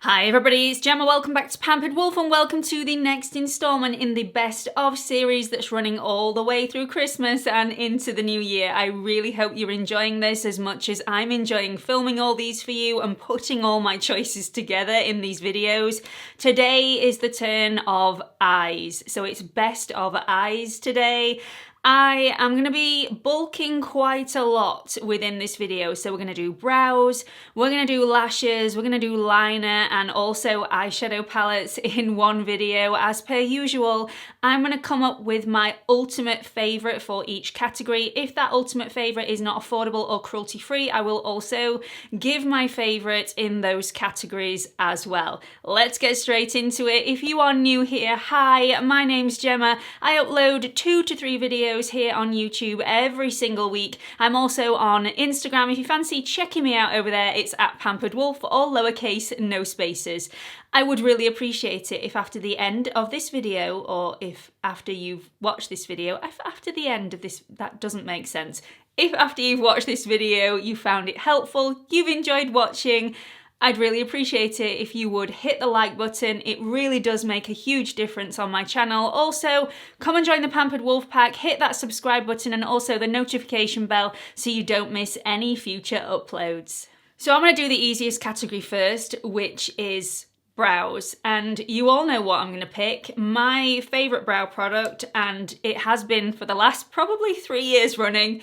Hi everybody, it's Gemma, welcome back to Pampered Wolf and welcome to the next installment in the best of series that's running all the way through Christmas and into the new year. I really hope you're enjoying this as much as I'm enjoying filming all these for you and putting all my choices together in these videos. Today is the turn of eyes, so it's best of eyes today. I am going to be bulking quite a lot within this video. So we're going to do brows, we're going to do lashes, we're going to do liner and also eyeshadow palettes in one video. As per usual, I'm going to come up with my ultimate favourite for each category. If that ultimate favourite is not affordable or cruelty free, I will also give my favourite in those categories as well. Let's get straight into it. If you are new here, hi, my name's Gemma. I upload 2 to 3 videos here on YouTube every single week. I'm also on Instagram. If you fancy checking me out over there, it's at Pampered Wolf, all lowercase, no spaces. I would really appreciate it if after the end of this video, or if after you've watched this video, if after the end of this, that doesn't make sense. If after you've watched this video, you found it helpful, you've enjoyed watching, I'd really appreciate it if you would hit the like button. It really does make a huge difference on my channel. Also, come and join the Pampered Wolf Pack, hit that subscribe button and also the notification bell so you don't miss any future uploads. So I'm going to do the easiest category first, which is brows, and you all know what I'm going to pick. My favourite brow product, and it has been for the last probably 3 years running.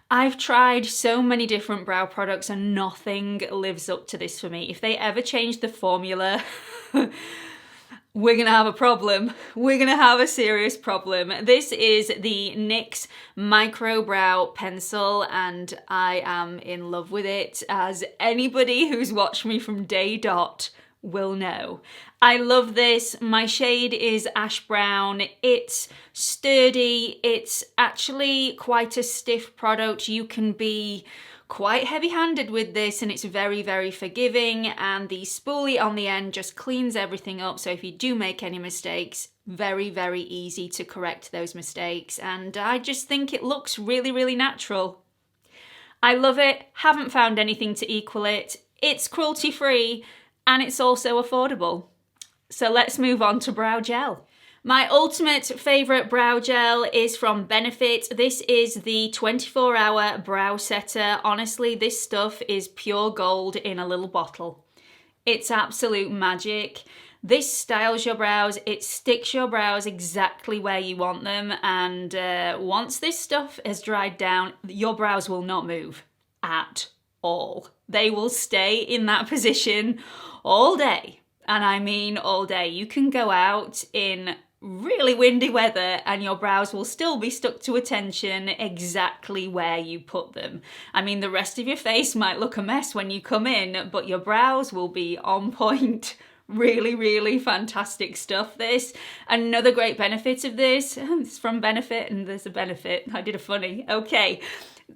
I've tried so many different brow products and nothing lives up to this for me. If they ever change the formula, we're gonna have a problem. We're gonna have a serious problem. This is the NYX Microbrow pencil and I am in love with it, as anybody who's watched me from day dot will know. I love this. My shade is ash brown. It's sturdy. It's actually quite a stiff product. You can be quite heavy-handed with this and it's very, very forgiving, and the spoolie on the end just cleans everything up. So if you do make any mistakes, very, very easy to correct those mistakes. And I just think it looks really, really natural. I love it. Haven't found anything to equal it. It's cruelty-free and it's also affordable. So let's move on to brow gel. My ultimate favourite brow gel is from Benefit. This is the 24-hour brow setter. Honestly, this stuff is pure gold in a little bottle. It's absolute magic. This styles your brows, it sticks your brows exactly where you want them, and once this stuff has dried down, your brows will not move at all. They will stay in that position all day. And I mean all day. You can go out in really windy weather and your brows will still be stuck to attention exactly where you put them. I mean, the rest of your face might look a mess when you come in, but your brows will be on point. Really, really fantastic stuff, this. Another great benefit of this, it's from Benefit and there's a benefit. I did a funny, okay.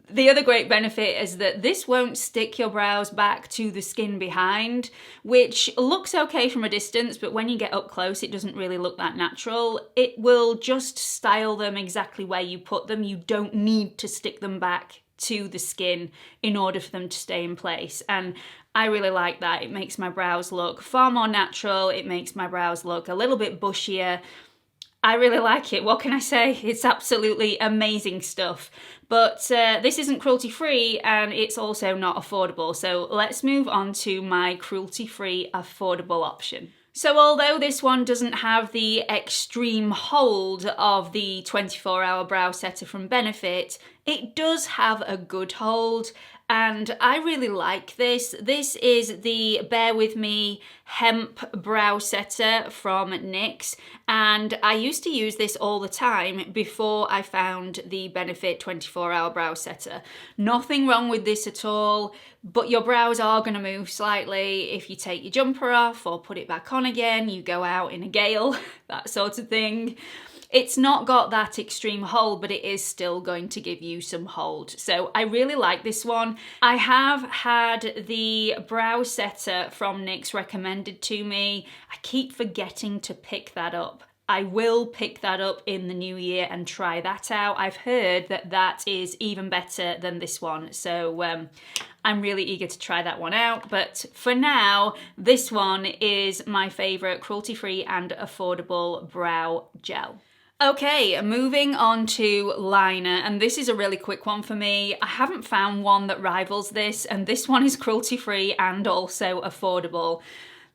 The other great benefit is that this won't stick your brows back to the skin behind, which looks okay from a distance, but when you get up close, it doesn't really look that natural. It will just style them exactly where you put them. You don't need to stick them back to the skin in order for them to stay in place. And I really like that. It makes my brows look far more natural. It makes my brows look a little bit bushier. I really like it. What can I say? It's absolutely amazing stuff. But this isn't cruelty-free and it's also not affordable. So let's move on to my cruelty-free affordable option. So although this one doesn't have the extreme hold of the 24-hour brow setter from Benefit, it does have a good hold. And I really like this. This is the Bear With Me Hemp Brow Setter from NYX. And I used to use this all the time before I found the Benefit 24-hour brow setter. Nothing wrong with this at all, but your brows are going to move slightly if you take your jumper off or put it back on again, you go out in a gale, that sort of thing. It's not got that extreme hold, but it is still going to give you some hold. So I really like this one. I have had the brow setter from NYX recommended to me. I keep forgetting to pick that up. I will pick that up in the new year and try that out. I've heard that that is even better than this one. So I'm really eager to try that one out. But for now, this one is my favorite cruelty-free and affordable brow gel. Okay, moving on to liner, and this is a really quick one for me. I haven't found one that rivals this, and this one is cruelty-free and also affordable.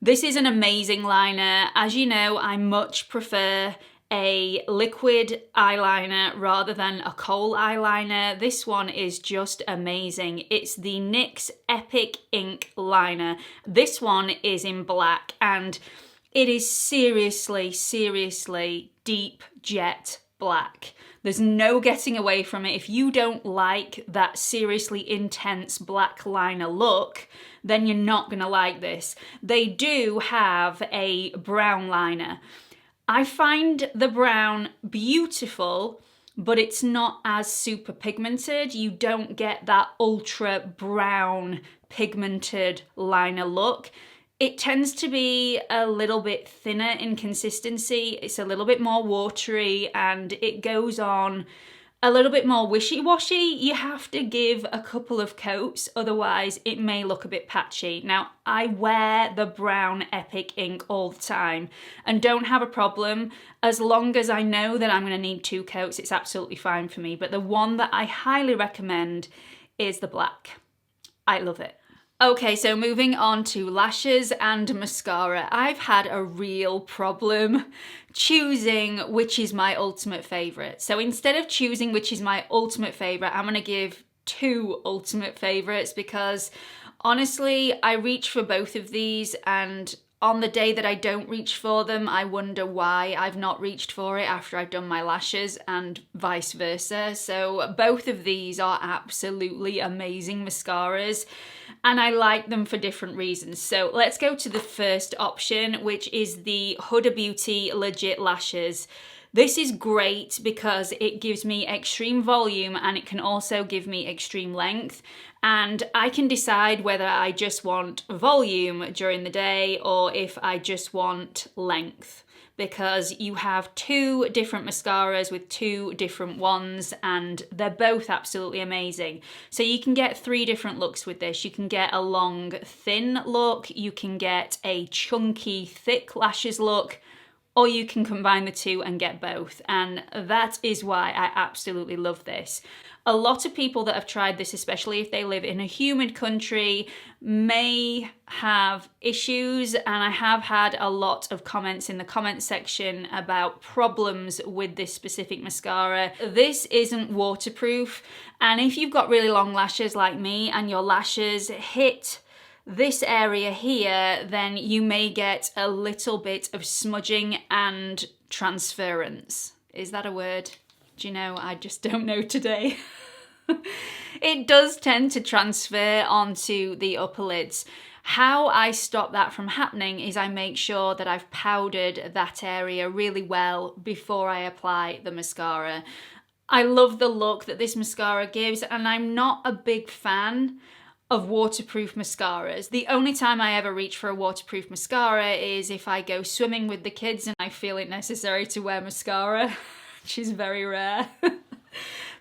This is an amazing liner. As you know, I much prefer a liquid eyeliner rather than a kohl eyeliner. This one is just amazing. It's the NYX Epic Ink Liner. This one is in black, and it is seriously, seriously deep jet black. There's no getting away from it. If you don't like that seriously intense black liner look, then you're not gonna like this. They do have a brown liner. I find the brown beautiful, but it's not as super pigmented. You don't get that ultra brown pigmented liner look. It tends to be a little bit thinner in consistency. It's a little bit more watery and it goes on a little bit more wishy-washy. You have to give a couple of coats, otherwise it may look a bit patchy. Now, I wear the brown Epic ink all the time and don't have a problem. As long as I know that I'm gonna need 2 coats, it's absolutely fine for me. But the one that I highly recommend is the black. I love it. Okay, so moving on to lashes and mascara. I've had a real problem choosing which is my ultimate favorite. So instead of choosing which is my ultimate favorite, I'm gonna give 2 ultimate favorites because honestly, I reach for both of these, and on the day that I don't reach for them, I wonder why I've not reached for it after I've done my lashes, and vice versa. So both of these are absolutely amazing mascaras, and I like them for different reasons. So let's go to the first option, which is the Huda Beauty Legit Lashes. This is great because it gives me extreme volume and it can also give me extreme length. And I can decide whether I just want volume during the day or if I just want length, because you have 2 different mascaras with 2 different ones and they're both absolutely amazing. So you can get 3 different looks with this. You can get a long, thin look, you can get a chunky, thick lashes look, or you can combine the 2 and get both. And that is why I absolutely love this. A lot of people that have tried this, especially if they live in a humid country, may have issues, and I have had a lot of comments in the comment section about problems with this specific mascara. This isn't waterproof, and if you've got really long lashes like me and your lashes hit this area here, then you may get a little bit of smudging and transference. Is that a word? Do you know, I just don't know today. It does tend to transfer onto the upper lids. How I stop that from happening is I make sure that I've powdered that area really well before I apply the mascara. I love the look that this mascara gives, and I'm not a big fan of waterproof mascaras. The only time I ever reach for a waterproof mascara is if I go swimming with the kids and I feel it necessary to wear mascara, which is very rare.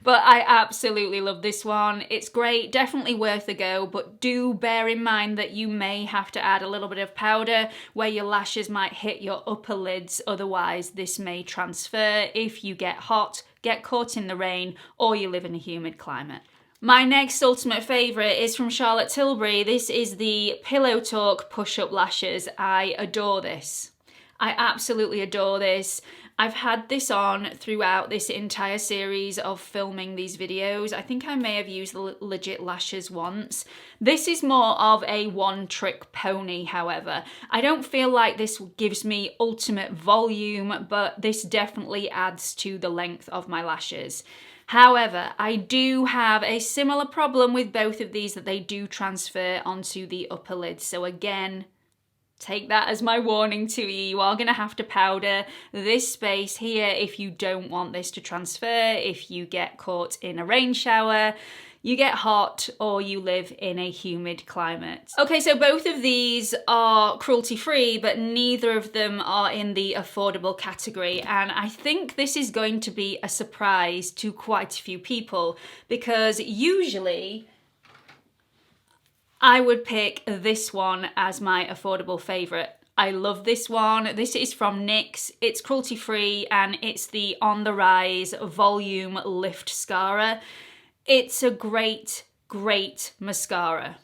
But I absolutely love this one. It's great, definitely worth a go, but do bear in mind that you may have to add a little bit of powder where your lashes might hit your upper lids, otherwise this may transfer if you get hot, get caught in the rain, or you live in a humid climate. My next ultimate favourite is from Charlotte Tilbury. This is the Pillow Talk Push-Up Lashes. I adore this. I absolutely adore this. I've had this on throughout this entire series of filming these videos. I think I may have used the Legit Lashes once. This is more of a one-trick pony, however. I don't feel like this gives me ultimate volume, but this definitely adds to the length of my lashes. However, I do have a similar problem with both of these, that they do transfer onto the upper lids. So again, take that as my warning to you. You are going to have to powder this space here if you don't want this to transfer, if you get caught in a rain shower, you get hot, or you live in a humid climate. Okay, so both of these are cruelty-free, but neither of them are in the affordable category. And I think this is going to be a surprise to quite a few people, because usually I would pick this one as my affordable favourite. I love this one. This is from NYX. It's cruelty free and it's the On the Rise Volume Lift Mascara. It's a great, great mascara.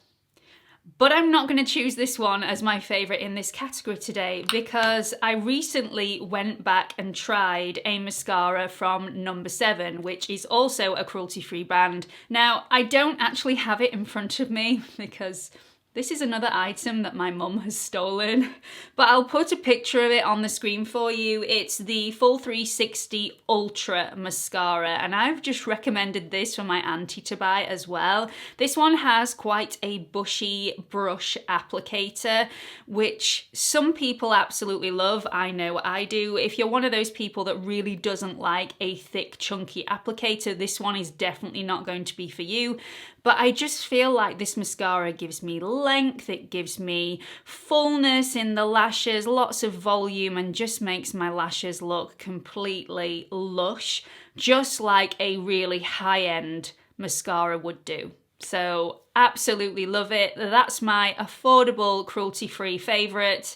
But I'm not going to choose this one as my favourite in this category today because I recently went back and tried a mascara from No. 7, which is also a cruelty-free brand. Now, I don't actually have it in front of me because this is another item that my mum has stolen, but I'll put a picture of it on the screen for you. It's the Full 360 Ultra Mascara, and I've just recommended this for my auntie to buy as well. This one has quite a bushy brush applicator, which some people absolutely love. I know I do. If you're one of those people that really doesn't like a thick, chunky applicator, this one is definitely not going to be for you. But I just feel like this mascara gives me length, it gives me fullness in the lashes, lots of volume, and just makes my lashes look completely lush, just like a really high-end mascara would do. So absolutely love it. That's my affordable, cruelty-free favourite.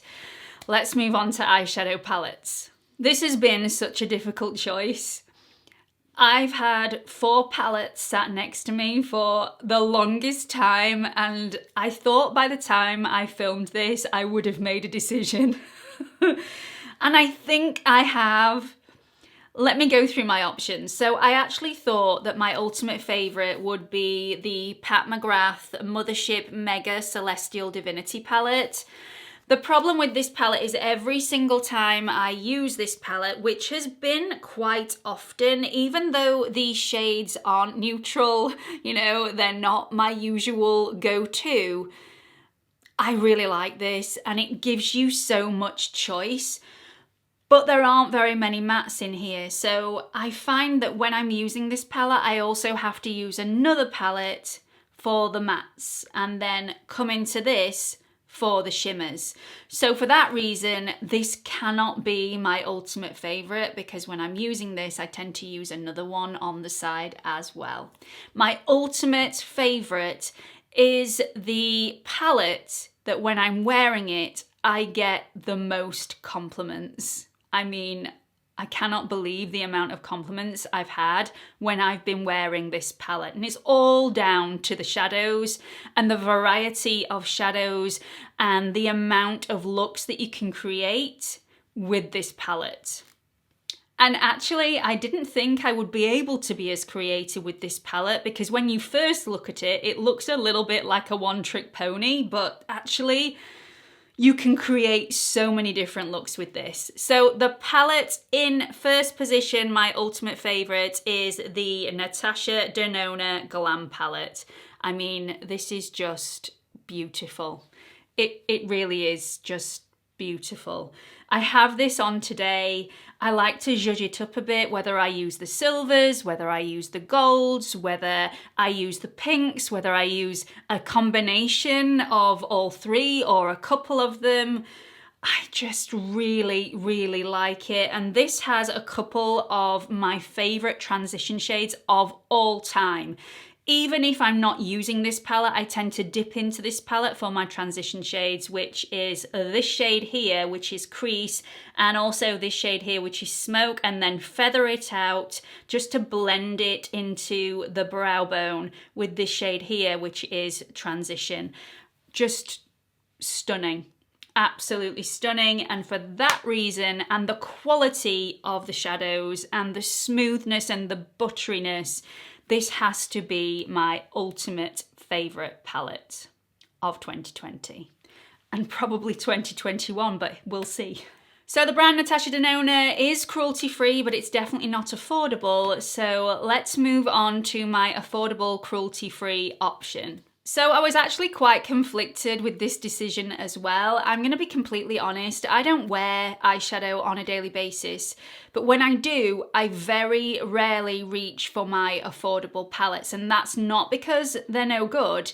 Let's move on to eyeshadow palettes. This has been such a difficult choice. I've had 4 palettes sat next to me for the longest time, and I thought by the time I filmed this I would have made a decision. And I think I have. Let me go through my options. So I actually thought that my ultimate favourite would be the Pat McGrath Mothership Mega Celestial Divinity palette. The problem with this palette is every single time I use this palette, which has been quite often, even though these shades aren't neutral, you know, they're not my usual go-to, I really like this and it gives you so much choice. But there aren't very many mattes in here, so I find that when I'm using this palette, I also have to use another palette for the mattes and then come into this for the shimmers. So for that reason, this cannot be my ultimate favourite because when I'm using this, I tend to use another one on the side as well. My ultimate favourite is the palette that when I'm wearing it, I get the most compliments. I mean, I cannot believe the amount of compliments I've had when I've been wearing this palette. And it's all down to the shadows and the variety of shadows and the amount of looks that you can create with this palette. And actually, I didn't think I would be able to be as creative with this palette because when you first look at it, it looks a little bit like a one-trick pony, but actually, you can create so many different looks with this. So the palette in first position, my ultimate favourite, is the NATASHA DENONA Glam palette. I mean, this is just beautiful. It really is just beautiful. I have this on today. I like to zhuzh it up a bit, whether I use the silvers, whether I use the golds, whether I use the pinks, whether I use a combination of all three or a couple of them. I just really, really like it. And this has a couple of my favourite transition shades of all time. Even if I'm not using this palette, I tend to dip into this palette for my transition shades, which is this shade here, which is Crease, and also this shade here, which is Smoke, and then feather it out just to blend it into the brow bone with this shade here, which is Transition. Just stunning. Absolutely stunning, and for that reason and the quality of the shadows and the smoothness and the butteriness, this has to be my ultimate favourite palette of 2020 and probably 2021, but we'll see. So the brand NATASHA DENONA is cruelty free, but it's definitely not affordable. So let's move on to my affordable cruelty free option. So I was actually quite conflicted with this decision as well. I'm going to be completely honest, I don't wear eyeshadow on a daily basis, but when I do, I very rarely reach for my affordable palettes, and that's not because they're no good.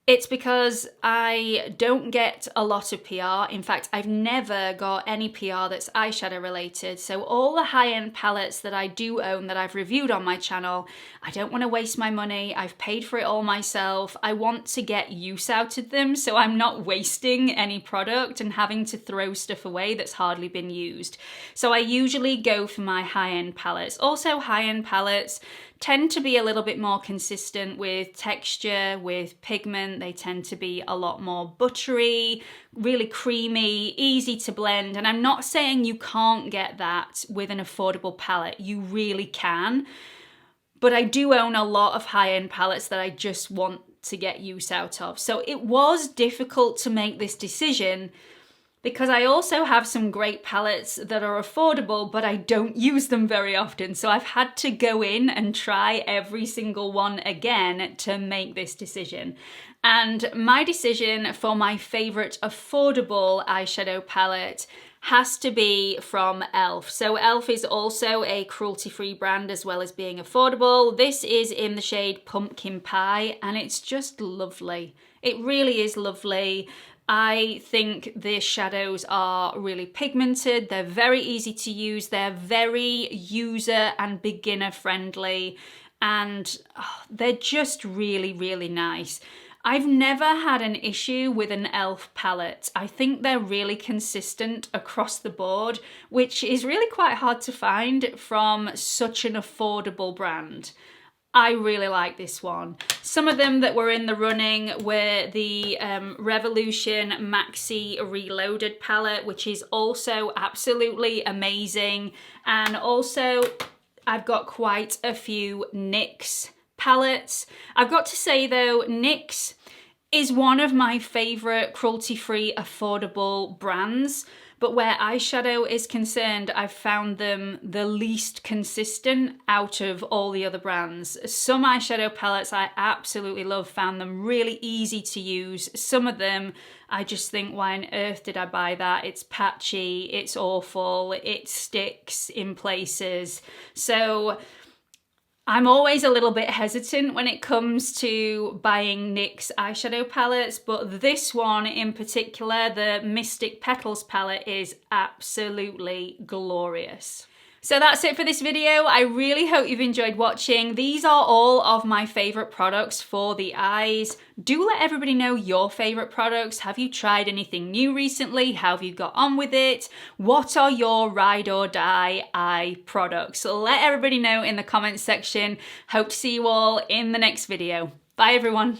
It's because I don't get a lot of PR. In fact, I've never got any PR that's eyeshadow related. So all the high-end palettes that I do own that I've reviewed on my channel, I don't want to waste my money. I've paid for it all myself. I want to get use out of them, so I'm not wasting any product and having to throw stuff away that's hardly been used. So I usually go for my high-end palettes. Also, high-end palettes tend to be a little bit more consistent with texture, with pigment. They tend to be a lot more buttery, really creamy, easy to blend. And I'm not saying you can't get that with an affordable palette. You really can. But I do own a lot of high-end palettes that I just want to get use out of. So it was difficult to make this decision, because I also have some great palettes that are affordable, but I don't use them very often. So I've had to go in and try every single one again to make this decision. And my decision for my favorite affordable eyeshadow palette has to be from e.l.f. So e.l.f. is also a cruelty-free brand as well as being affordable. This is in the shade Pumpkin Pie, and it's just lovely. It really is lovely. I think the shadows are really pigmented, they're very easy to use, they're very user and beginner friendly, and they're just really, really nice. I've never had an issue with an e.l.f. palette. I think they're really consistent across the board, which is really quite hard to find from such an affordable brand. I really like this one. Some of them that were in the running were the Revolution Maxi Reloaded palette, which is also absolutely amazing. And also, I've got quite a few NYX palettes. I've got to say though, NYX is one of my favorite cruelty-free affordable brands. But where eyeshadow is concerned, I've found them the least consistent out of all the other brands. Some eyeshadow palettes I absolutely love, found them really easy to use. Some of them, I just think, why on earth did I buy that? It's patchy, it's awful, it sticks in places. So I'm always a little bit hesitant when it comes to buying NYX eyeshadow palettes, but this one in particular, the Mystic Petals palette, is absolutely glorious. So that's it for this video. I really hope you've enjoyed watching. These are all of my favorite products for the eyes. Do let everybody know your favorite products. Have you tried anything new recently? How have you got on with it? What are your ride or die eye products? Let everybody know in the comments section. Hope to see you all in the next video. Bye everyone.